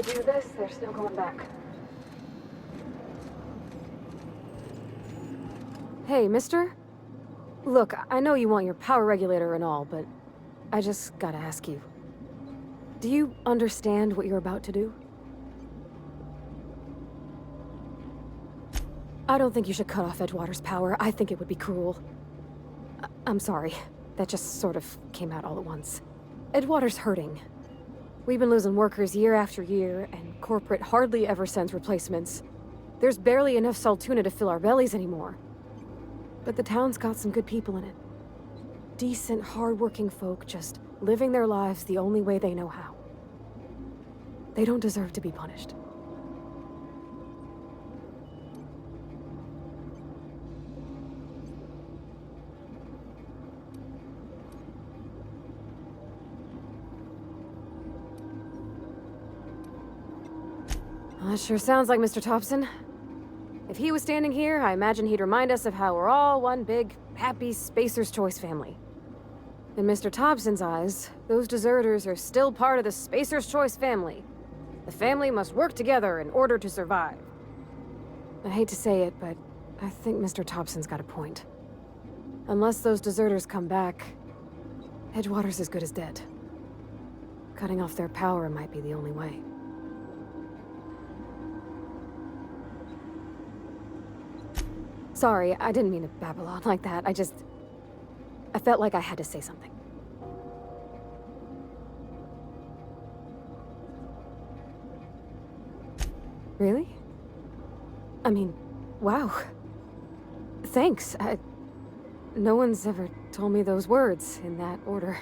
we do this, there's no going back. Hey, mister? Look, I know you want your power regulator and all, but I just gotta ask you. Do you understand what you're about to do? I don't think you should cut off Edgewater's power. I think it would be cruel. I'm sorry. That just sort of came out all at once. Edgewater's hurting. We've been losing workers year after year, and corporate hardly ever sends replacements. There's barely enough Saltuna to fill our bellies anymore. But the town's got some good people in it. Decent, hard-working folk just living their lives the only way they know how. They don't deserve to be punished. Well, that sure sounds like Mr. Thompson. If he was standing here, I imagine he'd remind us of how we're all one big, happy Spacer's Choice family. In Mr. Thompson's eyes, those deserters are still part of the Spacer's Choice family. The family must work together in order to survive. I hate to say it, but I think Mr. Thompson's got a point. Unless those deserters come back, Edgewater's as good as dead. Cutting off their power might be the only way. Sorry, I didn't mean to babble on like that. I felt like I had to say something. Really? I mean, wow. Thanks. No one's ever told me those words in that order.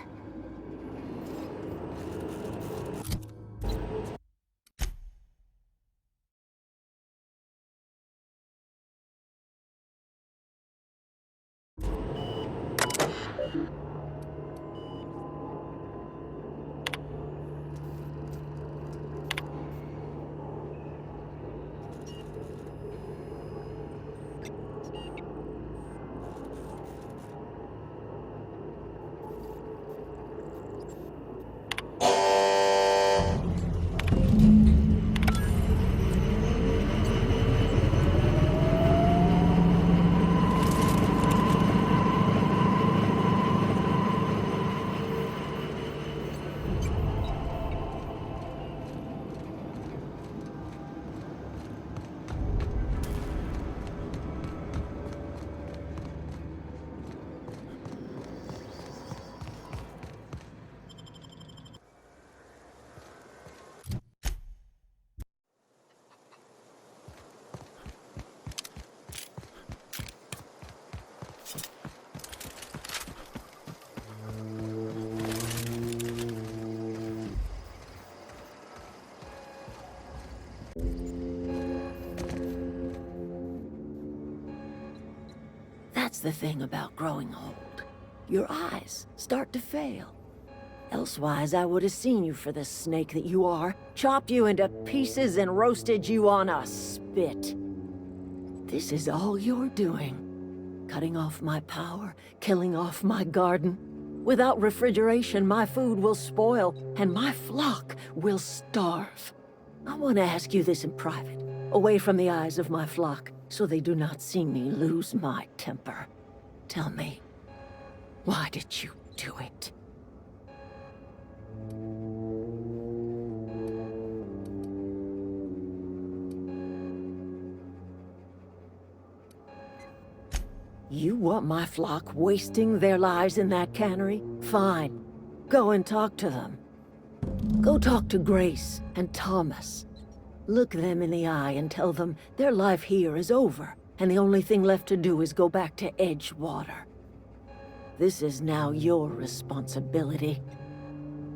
That's the thing about growing old. Your eyes start to fail. Elsewise, I would have seen you for the snake that you are, chopped you into pieces and roasted you on a spit. This is all you're doing. Cutting off my power, killing off my garden. Without refrigeration, my food will spoil, and my flock will starve. I want to ask you this in private, away from the eyes of my flock, so they do not see me lose my temper. Tell me, why did you do it? You want my flock wasting their lives in that cannery? Fine. Go and talk to them. Go talk to Grace and Thomas. Look them in the eye and tell them their life here is over, and the only thing left to do is go back to Edgewater. This is now your responsibility.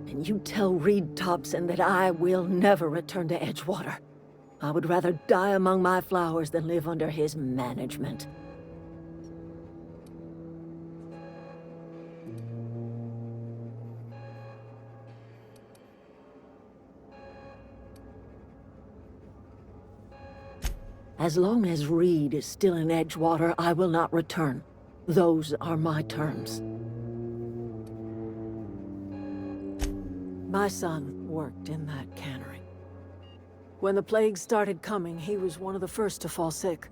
And you tell Reed Thompson that I will never return to Edgewater. I would rather die among my flowers than live under his management. As long as Reed is still in Edgewater, I will not return. Those are my terms. My son worked in that cannery. When the plague started coming, he was one of the first to fall sick.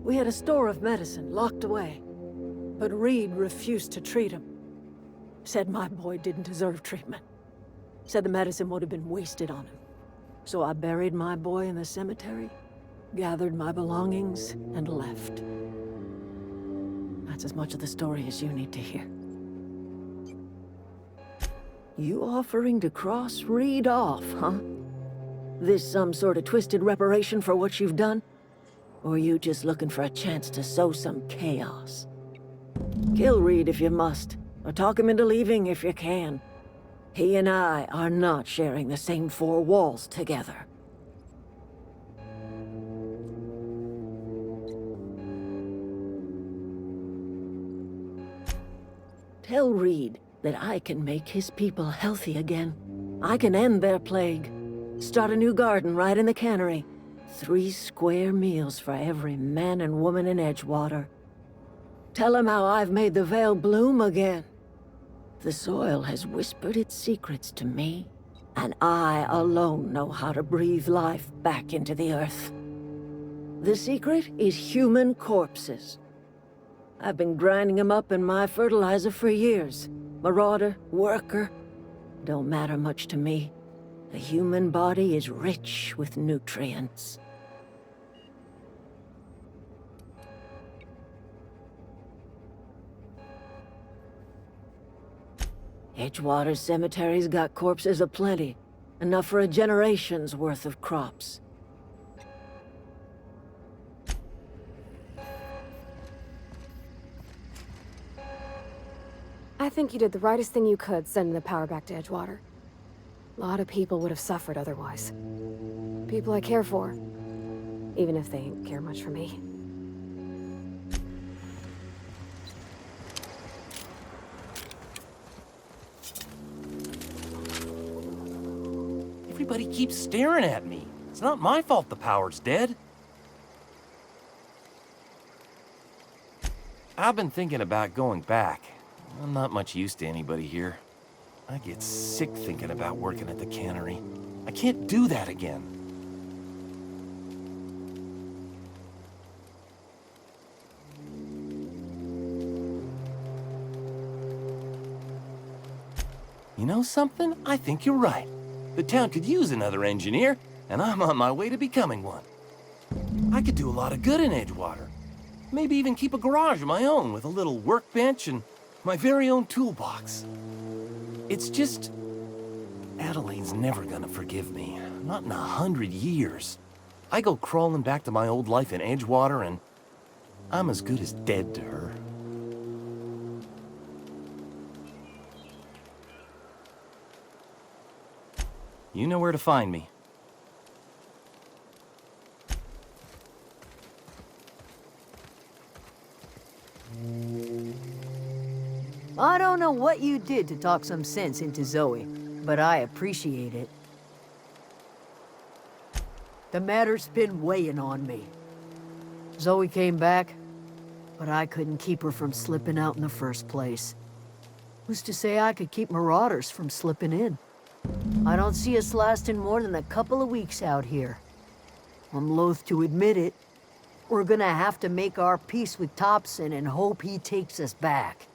We had a store of medicine locked away, but Reed refused to treat him. Said my boy didn't deserve treatment. Said the medicine would have been wasted on him. So I buried my boy in the cemetery, gathered my belongings, and left. That's as much of the story as you need to hear. You offering to cross Reed off, huh? This some sort of twisted reparation for what you've done? Or you just looking for a chance to sow some chaos? Kill Reed if you must, or talk him into leaving if you can. He and I are not sharing the same four walls together. Tell Reed that I can make his people healthy again. I can end their plague. Start a new garden right in the cannery. 3 square meals for every man and woman in Edgewater. Tell him how I've made the Vale bloom again. The soil has whispered its secrets to me, and I alone know how to breathe life back into the earth. The secret is human corpses. I've been grinding them up in my fertilizer for years. Marauder, worker, don't matter much to me. The human body is rich with nutrients. Edgewater Cemetery's got corpses aplenty, enough for a generation's worth of crops. I think you did the rightest thing you could sending the power back to Edgewater. A lot of people would have suffered otherwise. People I care for, even if they ain't care much for me. Everybody keeps staring at me. It's not my fault the power's dead. I've been thinking about going back. I'm not much use to anybody here. I get sick thinking about working at the cannery. I can't do that again. You know something? I think you're right. The town could use another engineer, and I'm on my way to becoming one. I could do a lot of good in Edgewater. Maybe even keep a garage of my own with a little workbench and my very own toolbox. It's just... Adelaide's never gonna forgive me. Not in 100 years. I go crawling back to my old life in Edgewater, and I'm as good as dead to her. You know where to find me. I don't know what you did to talk some sense into Zoe, but I appreciate it. The matter's been weighing on me. Zoe came back, but I couldn't keep her from slipping out in the first place. Who's to say I could keep marauders from slipping in? I don't see us lasting more than a couple of weeks out here. I'm loath to admit it. We're gonna have to make our peace with Thompson and hope he takes us back.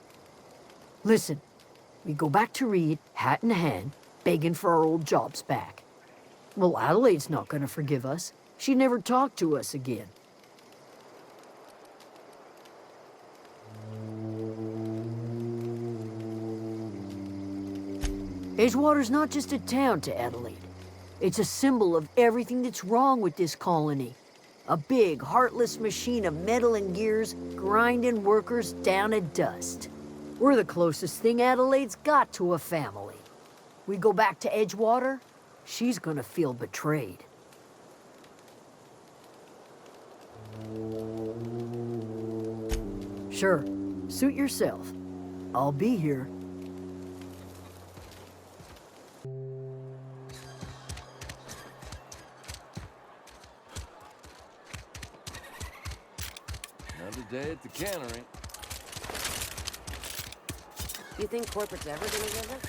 Listen, we go back to Reed, hat in hand, begging for our old jobs back. Well, Adelaide's not gonna forgive us. She never talked to us again. Edgewater's not just a town to Adelaide. It's a symbol of everything that's wrong with this colony. A big, heartless machine of metal and gears grinding workers down to dust. We're the closest thing Adelaide's got to a family. We go back to Edgewater, she's gonna feel betrayed. Sure, suit yourself. I'll be here. Another day at the cannery. You think corporate's ever gonna give us?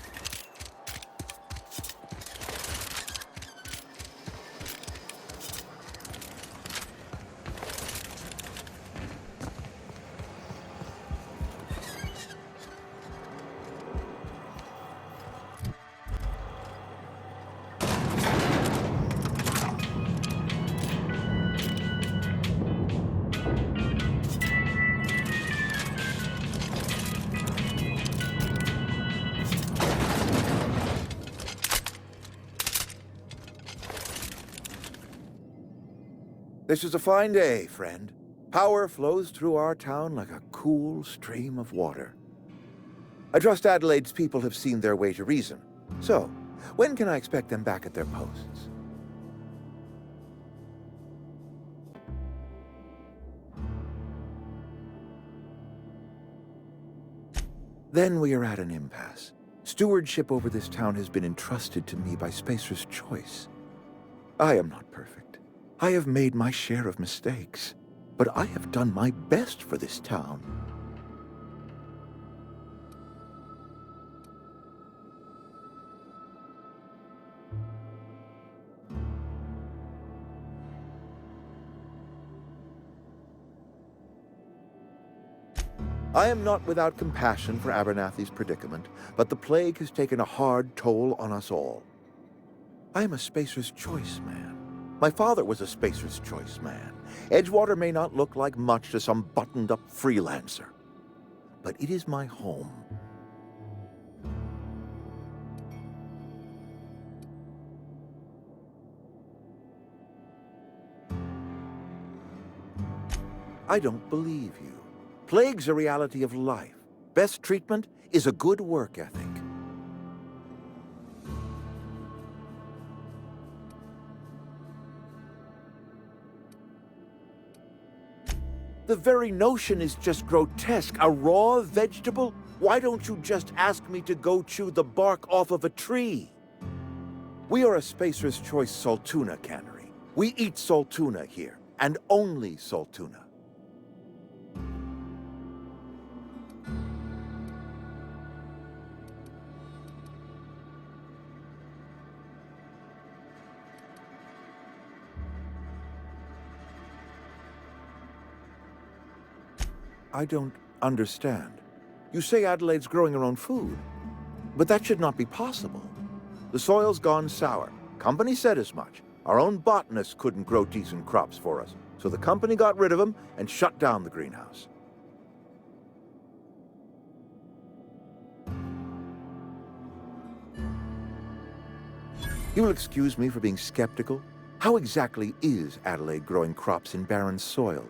This is a fine day, friend. Power flows through our town like a cool stream of water. I trust Adelaide's people have seen their way to reason. So, when can I expect them back at their posts? Then we are at an impasse. Stewardship over this town has been entrusted to me by Spacer's Choice. I am not perfect. I have made my share of mistakes, but I have done my best for this town. I am not without compassion for Abernathy's predicament, but the plague has taken a hard toll on us all. I am a Spacer's Choice man. My father was a Spacer's Choice man. Edgewater may not look like much to some buttoned-up freelancer, but it is my home. I don't believe you. Plague's a reality of life. Best treatment is a good work ethic. The very notion is just grotesque. A raw vegetable? Why don't you just ask me to go chew the bark off of a tree? We are a Spacer's Choice Saltuna cannery. We eat saltuna here, and only saltuna. I don't understand. You say Adelaide's growing her own food, but that should not be possible. The soil's gone sour. Company said as much. Our own botanists couldn't grow decent crops for us, so the company got rid of them and shut down the greenhouse. You'll excuse me for being skeptical. How exactly is Adelaide growing crops in barren soil?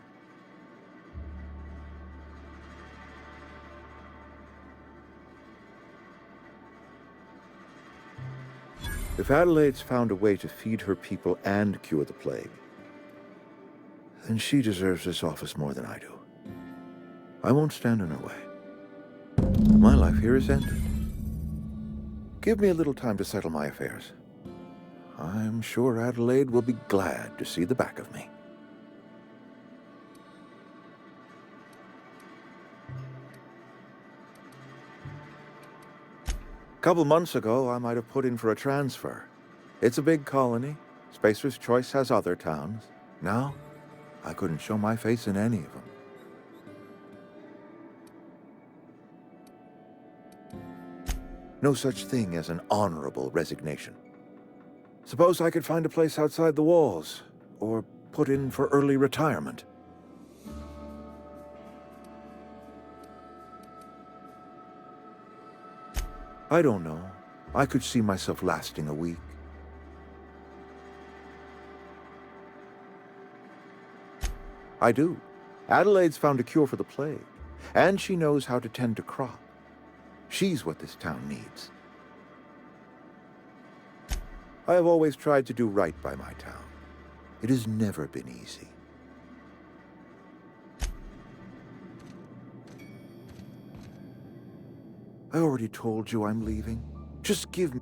If Adelaide's found a way to feed her people and cure the plague, then she deserves this office more than I do. I won't stand in her way. My life here is ended. Give me a little time to settle my affairs. I'm sure Adelaide will be glad to see the back of me. A couple months ago, I might have put in for a transfer. It's a big colony. Spacer's Choice has other towns. Now, I couldn't show my face in any of them. No such thing as an honorable resignation. Suppose I could find a place outside the walls, or put in for early retirement. I don't know. I could see myself lasting a week. I do. Adelaide's found a cure for the plague, and she knows how to tend to crop. She's what this town needs. I have always tried to do right by my town. It has never been easy. I already told you I'm leaving. Just give me...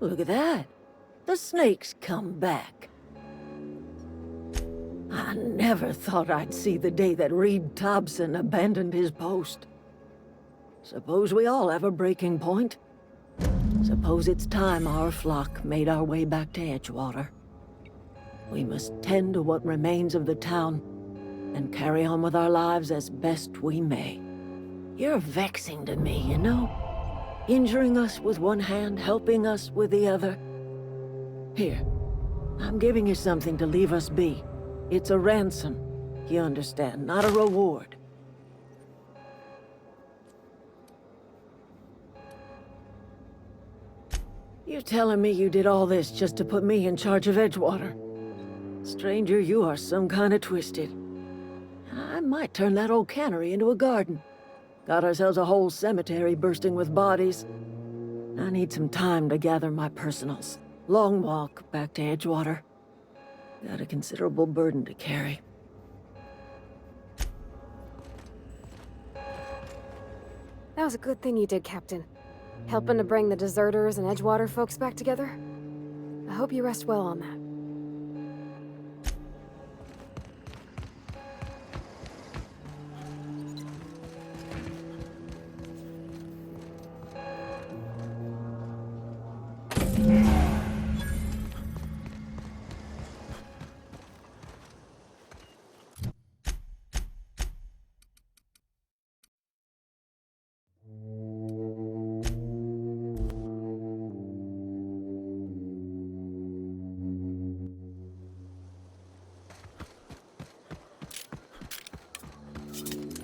Look at that. The snake's come back. I never thought I'd see the day that Reed Thompson abandoned his post. Suppose we all have a breaking point. Suppose it's time our flock made our way back to Edgewater. We must tend to what remains of the town and carry on with our lives as best we may. You're vexing to me, you know? Injuring us with one hand, helping us with the other. Here, I'm giving you something to leave us be. It's a ransom, you understand, not a reward. You're telling me you did all this just to put me in charge of Edgewater? Stranger, you are some kind of twisted. I might turn that old cannery into a garden. Got ourselves a whole cemetery bursting with bodies. I need some time to gather my personals. Long walk back to Edgewater. Got a considerable burden to carry. That was a good thing you did, Captain. Helping to bring the deserters and Edgewater folks back together. I hope you rest well on that.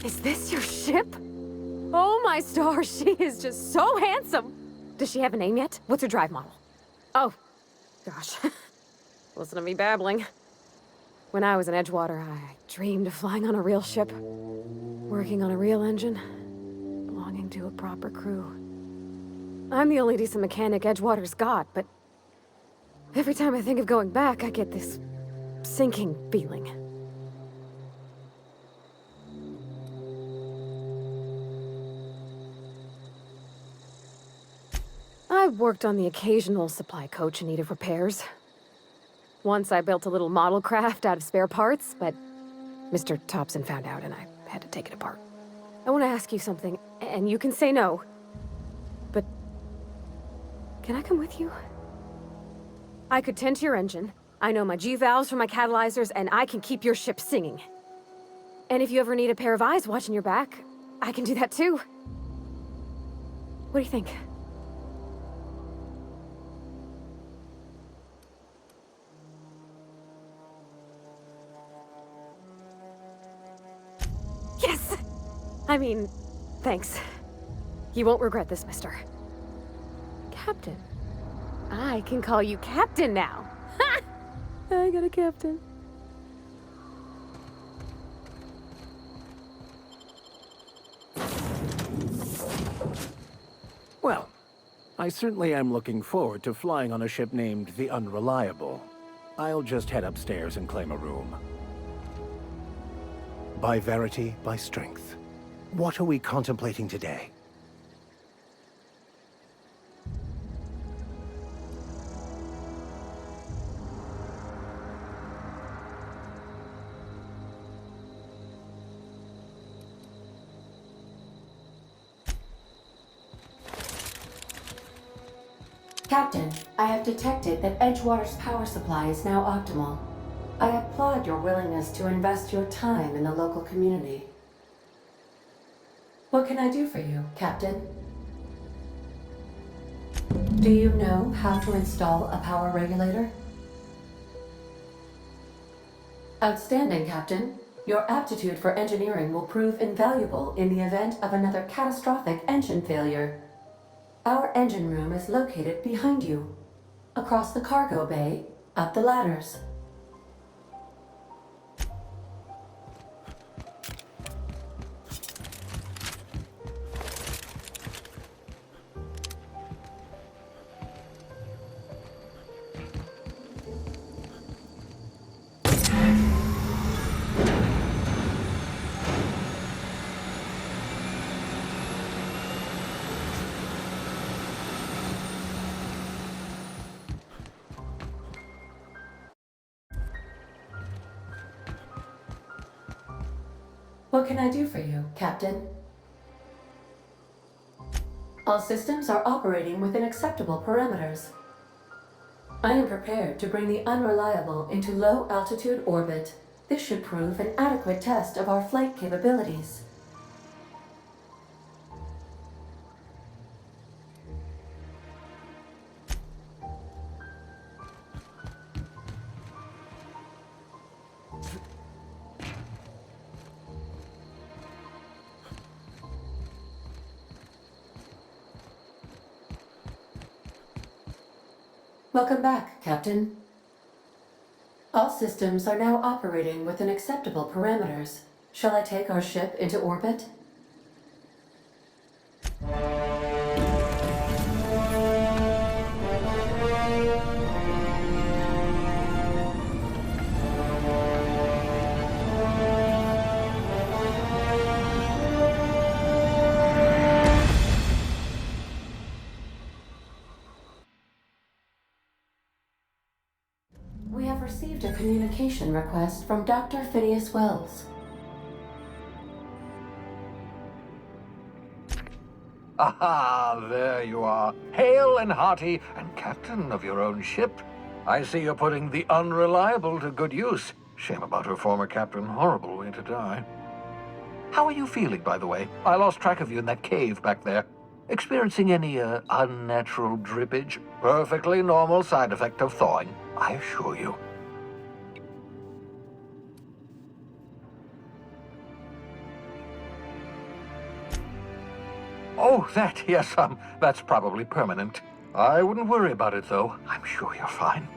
Is this your ship? Oh my stars, she is just so handsome! Does she have a name yet? What's her drive model? Oh, gosh. Listen to me babbling. When I was in Edgewater, I dreamed of flying on a real ship, working on a real engine, belonging to a proper crew. I'm the only decent mechanic Edgewater's got, but every time I think of going back, I get this sinking feeling. I worked on the occasional supply coach in need of repairs. Once I built a little model craft out of spare parts, but Mr. Thompson found out and I had to take it apart. I want to ask you something, and you can say no, but can I come with you? I could tend to your engine. I know my G-valves from my catalyzers, and I can keep your ship singing. And if you ever need a pair of eyes watching your back, I can do that too. What do you think? Yes! I mean, thanks. You won't regret this, mister. Captain. I can call you Captain now. Ha! I got a captain. Well, I certainly am looking forward to flying on a ship named the Unreliable. I'll just head upstairs and claim a room. By verity, by strength. What are we contemplating today? Captain, I have detected that Edgewater's power supply is now optimal. I applaud your willingness to invest your time in the local community. What can I do for you, Captain? Do you know how to install a power regulator? Outstanding, Captain. Your aptitude for engineering will prove invaluable in the event of another catastrophic engine failure. Our engine room is located behind you, across the cargo bay, up the ladders. What can I do for you, Captain? All systems are operating within acceptable parameters. I am prepared to bring the Unreliable into low-altitude orbit. This should prove an adequate test of our flight capabilities. Welcome back, Captain. All systems are now operating within acceptable parameters. Shall I take our ship into orbit? We have received a communication request from Dr. Phineas Wells. Aha, there you are. Hale and hearty, and captain of your own ship. I see you're putting the Unreliable to good use. Shame about her former captain. Horrible way to die. How are you feeling, by the way? I lost track of you in that cave back there. Experiencing any, unnatural drippage? Perfectly normal side effect of thawing, I assure you. Oh, that, yes, that's probably permanent. I wouldn't worry about it, though. I'm sure you're fine.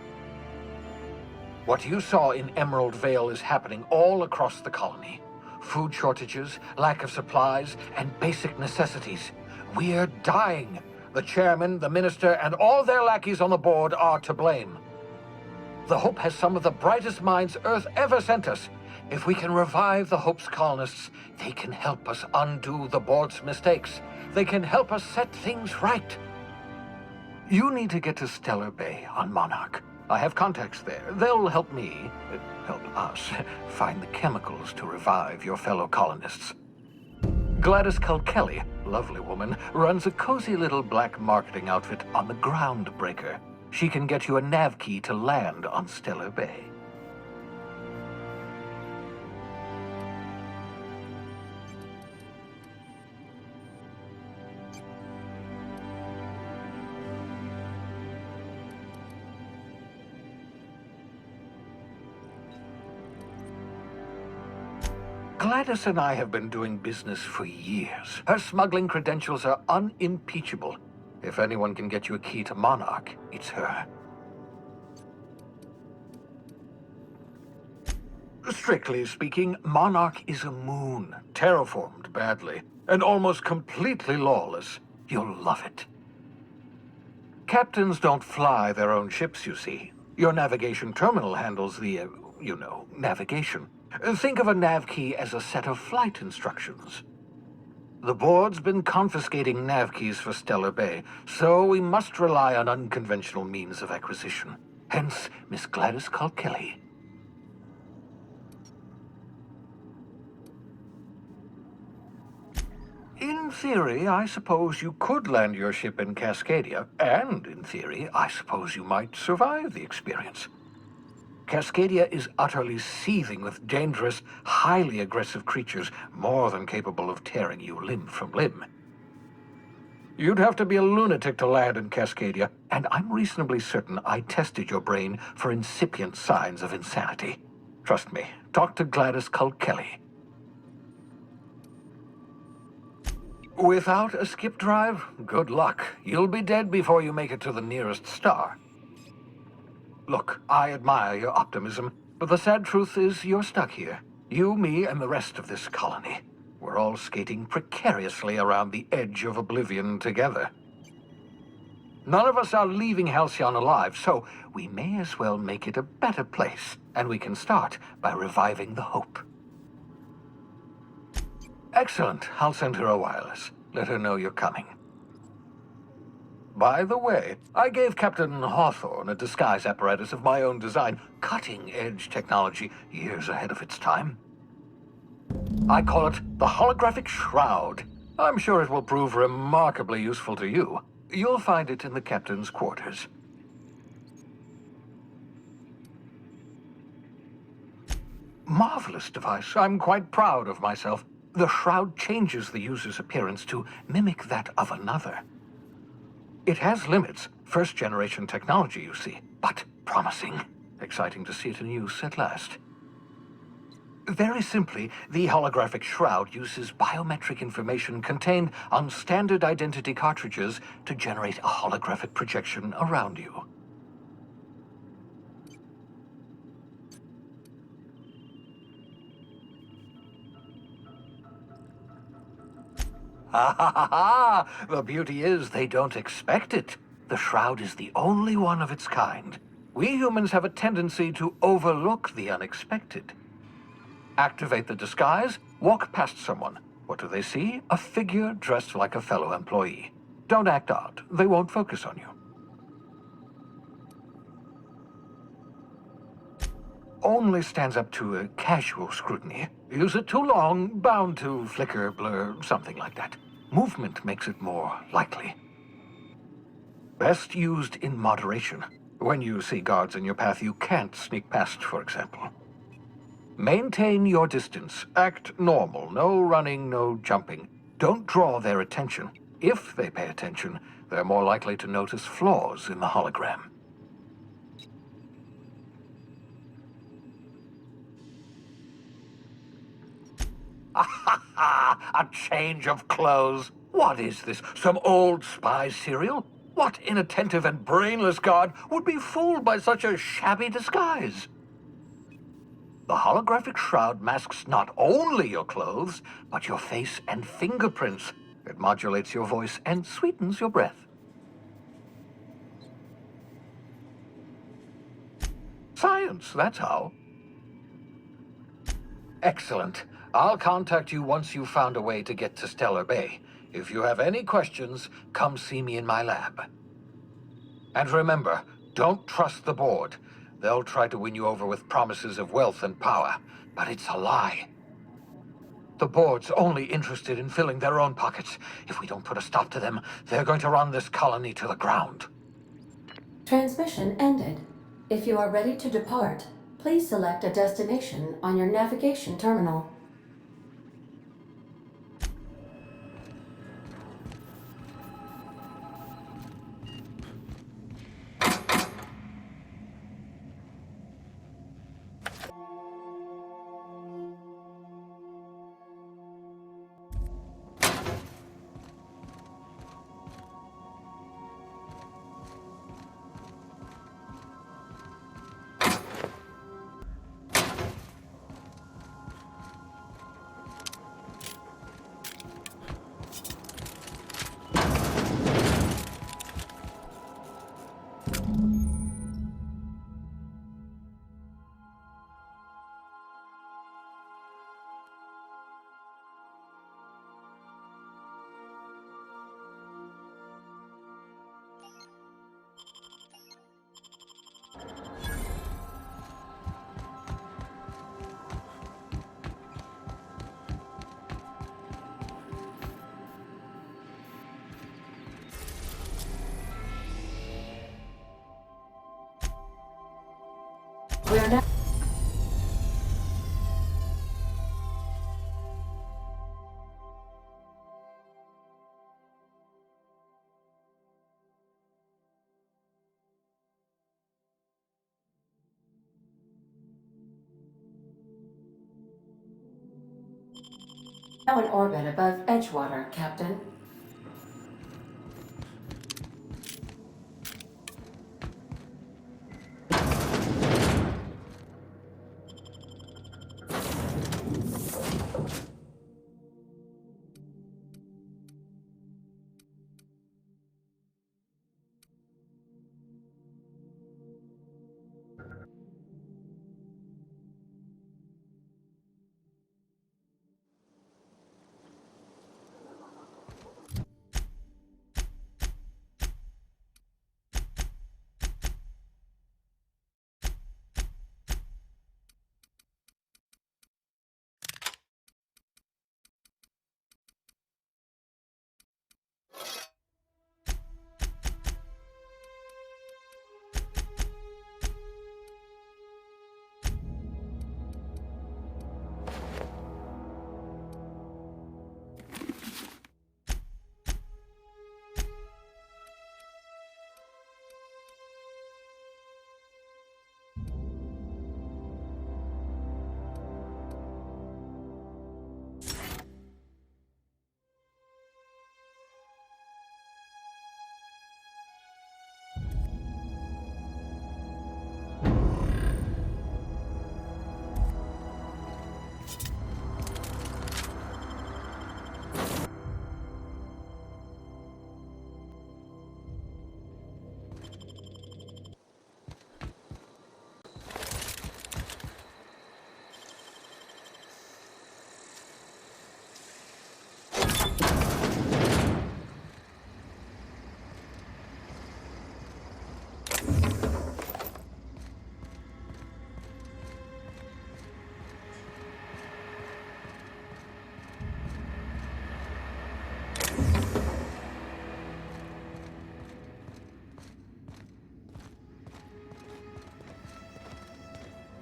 What you saw in Emerald Vale is happening all across the colony. Food shortages, lack of supplies, and basic necessities. We're dying. The chairman, the minister, and all their lackeys on the board are to blame. The Hope has some of the brightest minds Earth ever sent us. If we can revive the Hope's colonists, they can help us undo the board's mistakes. They can help us set things right. You need to get to Stellar Bay on Monarch. I have contacts there. They'll help me, help us, find the chemicals to revive your fellow colonists. Gladys Kelly, lovely woman, runs a cozy little black marketing outfit on the Groundbreaker. She can get you a nav key to land on Stellar Bay. Gladys and I have been doing business for years. Her smuggling credentials are unimpeachable. If anyone can get you a key to Monarch, it's her. Strictly speaking, Monarch is a moon, terraformed badly, and almost completely lawless. You'll love it. Captains don't fly their own ships, you see. Your navigation terminal handles the, navigation. Think of a nav key as a set of flight instructions. The board's been confiscating nav keys for Stellar Bay, so we must rely on unconventional means of acquisition. Hence, Miss Gladys Kelly. In theory, I suppose you could land your ship in Cascadia, and in theory, I suppose you might survive the experience. Cascadia is utterly seething with dangerous, highly aggressive creatures, more than capable of tearing you limb from limb. You'd have to be a lunatic to land in Cascadia, and I'm reasonably certain I tested your brain for incipient signs of insanity. Trust me, talk to Gladys Kelly. Without a skip drive, good luck. You'll be dead before you make it to the nearest star. Look, I admire your optimism, but the sad truth is you're stuck here. You, me, and the rest of this colony. We're all skating precariously around the edge of oblivion together. None of us are leaving Halcyon alive, so we may as well make it a better place, and we can start by reviving the Hope. Excellent. I'll send her a wireless. Let her know you're coming. By the way, I gave Captain Hawthorne a disguise apparatus of my own design, cutting-edge technology years ahead of its time. I call it the holographic shroud. I'm sure it will prove remarkably useful to you. You'll find it in the captain's quarters. Marvelous device. I'm quite proud of myself. The shroud changes the user's appearance to mimic that of another. It has limits. First-generation technology, you see, but promising. Exciting to see it in use at last. Very simply, the holographic shroud uses biometric information contained on standard identity cartridges to generate a holographic projection around you. Ha ha ha ha! The beauty is they don't expect it. The shroud is the only one of its kind. We humans have a tendency to overlook the unexpected. Activate the disguise, walk past someone. What do they see? A figure dressed like a fellow employee. Don't act odd. They won't focus on you. Only stands up to a casual scrutiny. Use it too long, bound to flicker, blur, something like that. Movement makes it more likely. Best used in moderation. When you see guards in your path you can't sneak past, for example. Maintain your distance. Act normal. No running, no jumping. Don't draw their attention. If they pay attention, they're more likely to notice flaws in the hologram. A change of clothes. What is this? Some old spy serial? What inattentive and brainless guard would be fooled by such a shabby disguise? The holographic shroud masks not only your clothes, but your face and fingerprints. It modulates your voice and sweetens your breath. Science, that's how. Excellent. I'll contact you once you've found a way to get to Stellar Bay. If you have any questions, come see me in my lab. And remember, don't trust the board. They'll try to win you over with promises of wealth and power, but it's a lie. The board's only interested in filling their own pockets. If we don't put a stop to them, they're going to run this colony to the ground. Transmission ended. If you are ready to depart, please select a destination on your navigation terminal. We are now... now in orbit above Edgewater, Captain.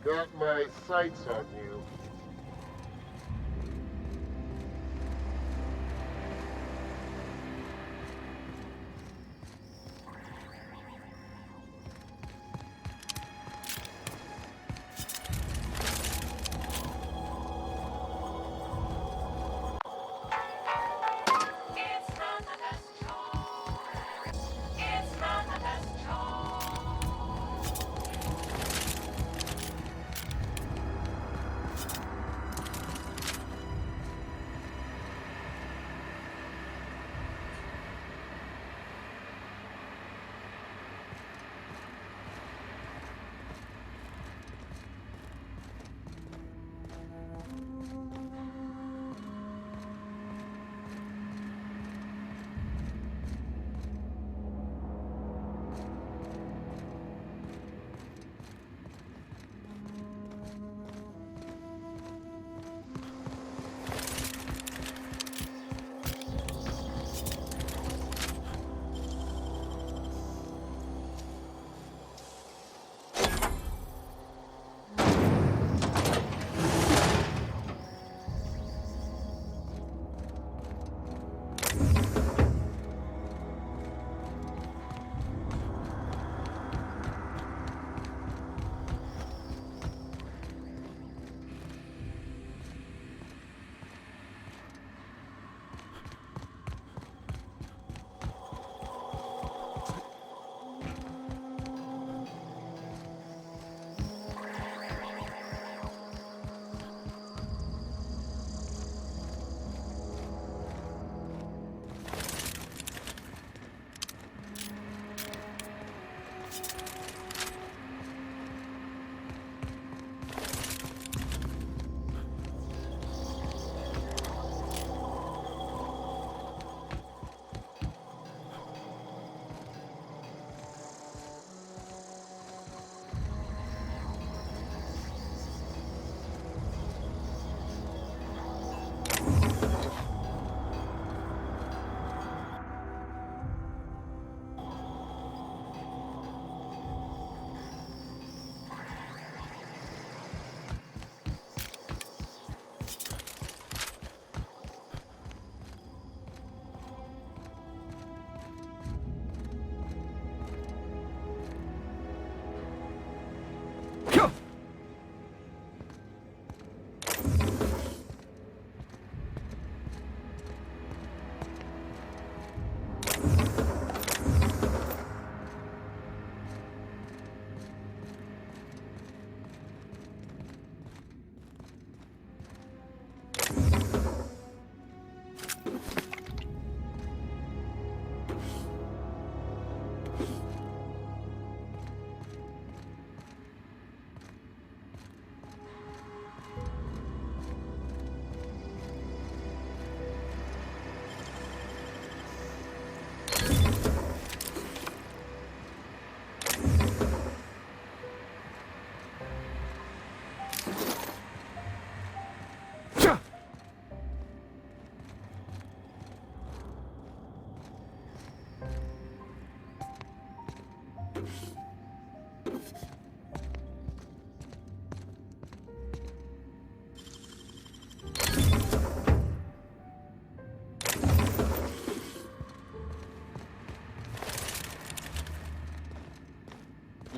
got my sights on you.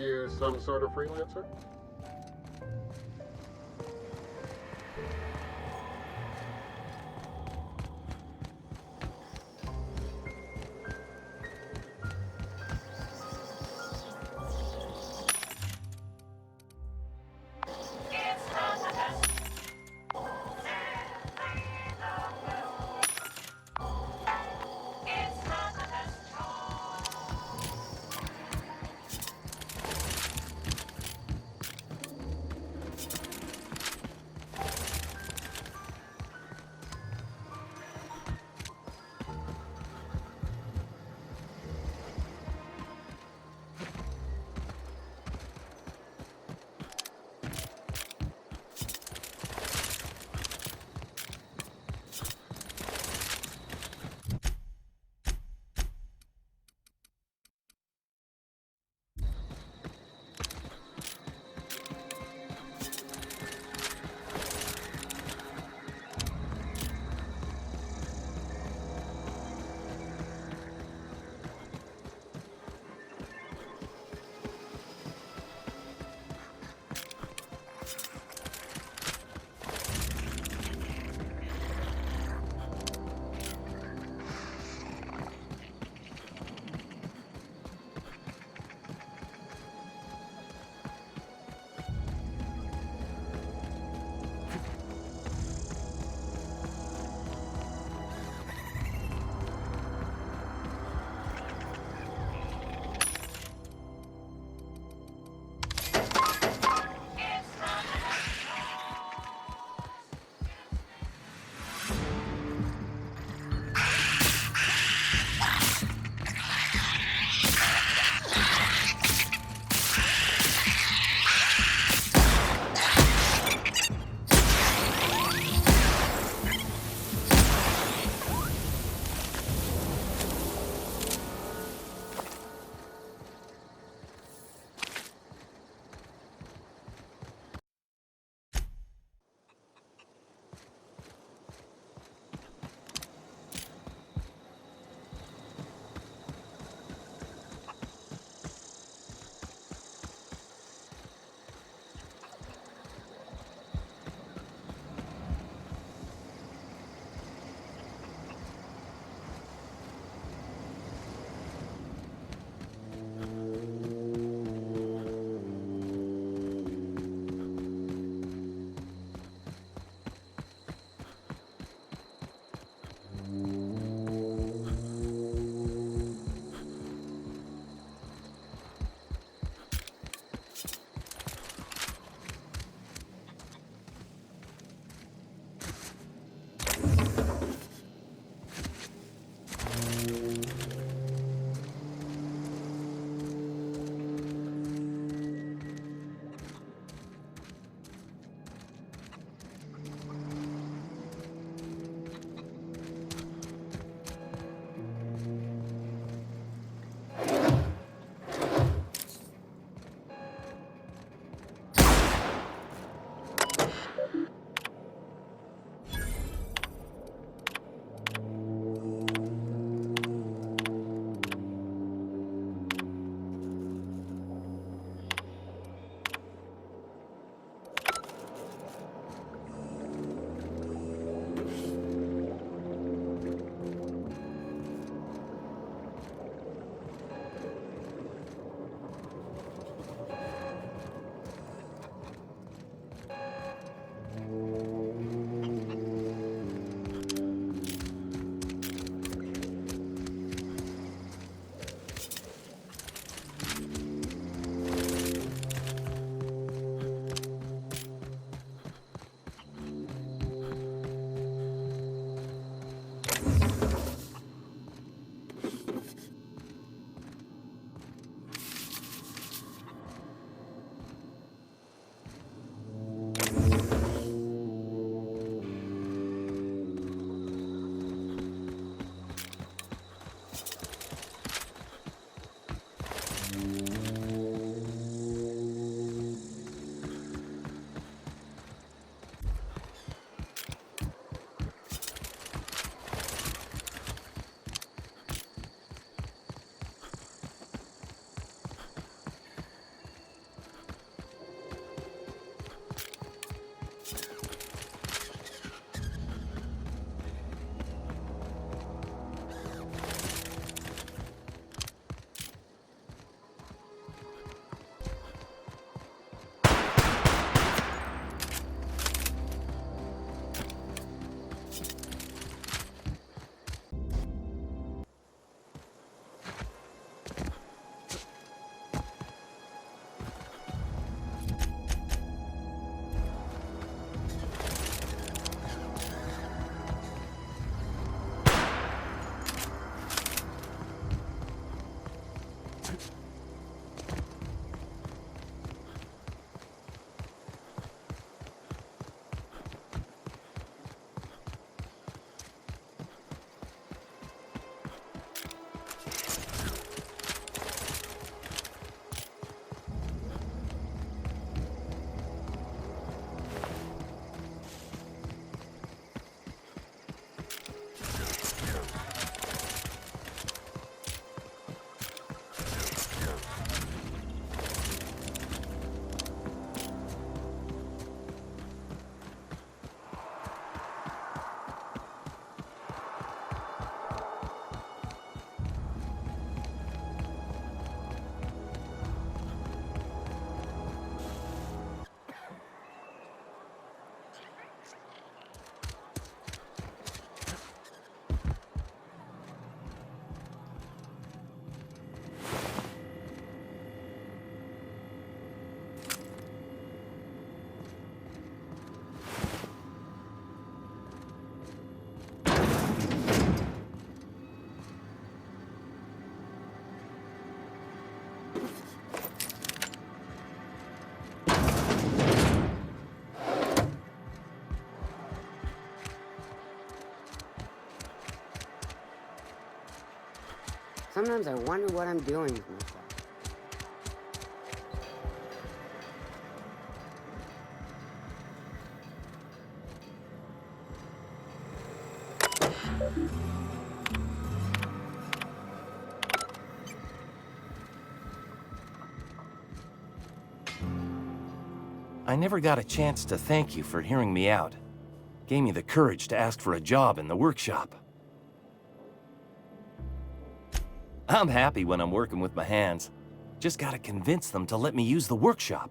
You some sort of freelancer? Sometimes I wonder what I'm doing with myself. I never got a chance to thank you for hearing me out. Gave me the courage to ask for a job in the workshop. I'm happy when I'm working with my hands. Just gotta convince them to let me use the workshop.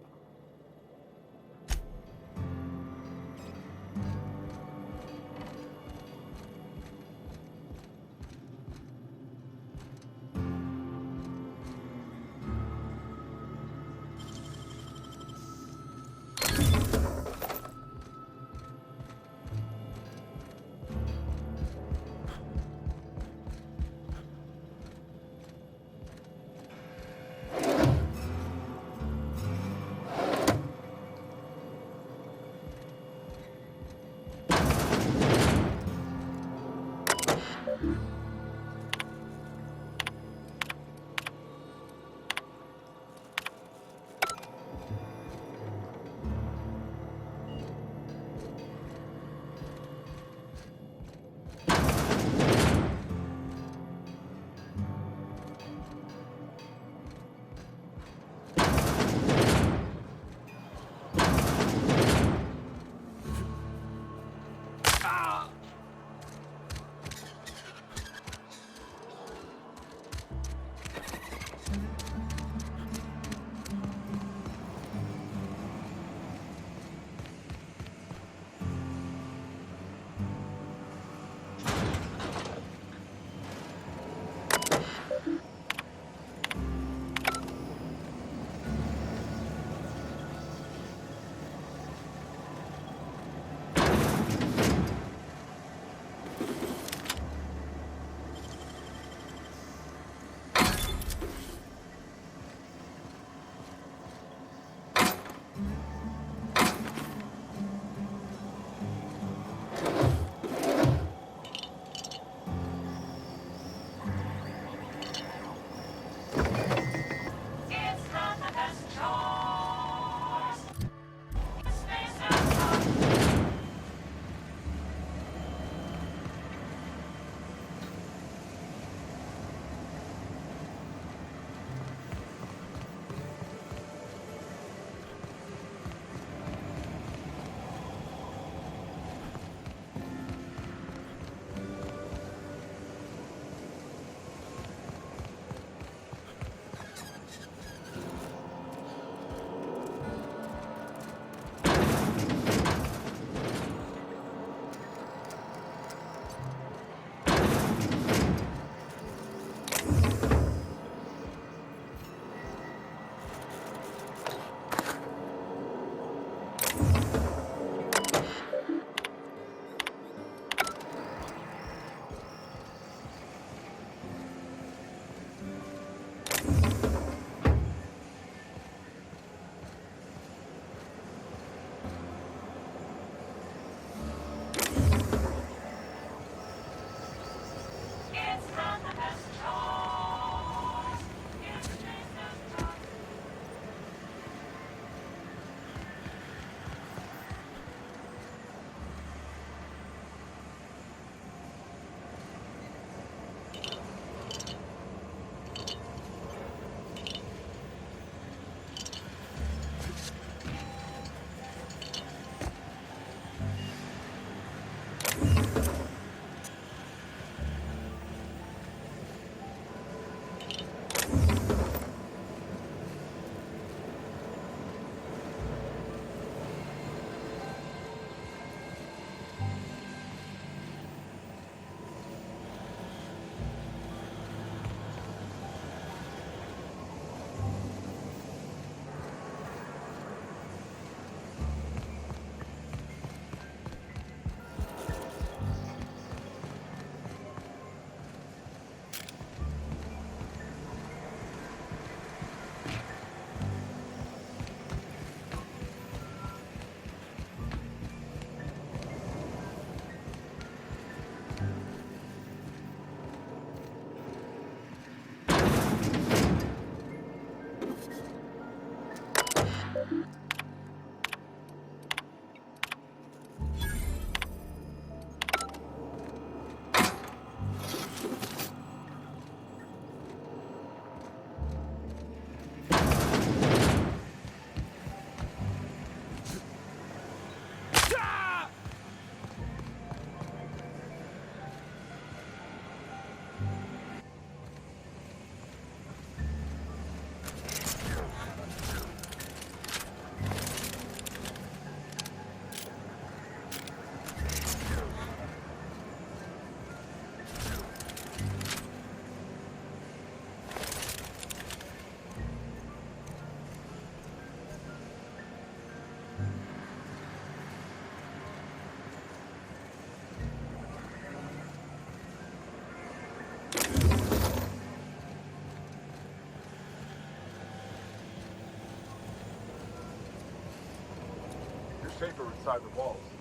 safer inside the walls.